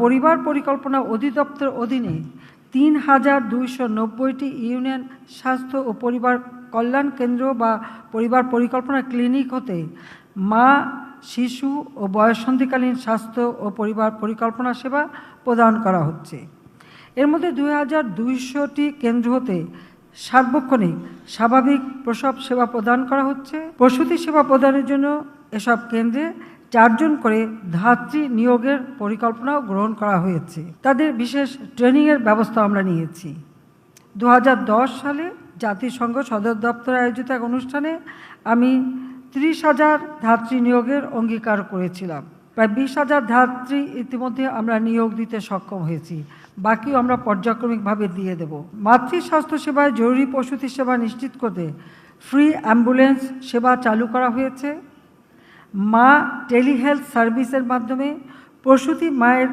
পরিবার পরিকল্পনা অধিদপ্তর অধীনে ৩,২৯০টি ইউনিয়ন স্বাস্থ্য ও পরিবার কল্যাণ কেন্দ্র বা পরিবার পরিকল্পনা ক্লিনিক হতে মা, শিশু ও বয়ঃসন্ধিকালীন স্বাস্থ্য ও পরিবার পরিকল্পনা সেবা প্রদান করা হচ্ছে। এর মধ্যে ২,২০০টি কেন্দ্র হতে সার্বক্ষণিক স্বাভাবিক প্রসব সেবা প্রদান করা হচ্ছে। প্রসূতি সেবা প্রদানের জন্য এসব কেন্দ্রে ৪ জন করে ধাত্রী নিয়োগের পরিকল্পনাও গ্রহণ করা হয়েছে। তাদের বিশেষ ট্রেনিংয়ের ব্যবস্থা আমরা নিয়েছি। ২০১০ সালে জাতিসংঘ সদর দপ্তরে আয়োজিত এক অনুষ্ঠানে আমি ৩০,০০০ ধাত্রী নিয়োগের অঙ্গীকার করেছিলাম। প্রায় ২০,০০০ ধাত্রী ইতিমধ্যে আমরা নিয়োগ দিতে সক্ষম হয়েছি, বাকিও আমরা পর্যায়ক্রমিকভাবে দিয়ে দেব। মাতৃ স্বাস্থ্য সেবায় জরুরি প্রসূতি সেবা নিশ্চিত করতে ফ্রি অ্যাম্বুলেন্স সেবা চালু করা হয়েছে। মা টেলিহেলথ সার্ভিসের মাধ্যমে প্রসূতি মায়ের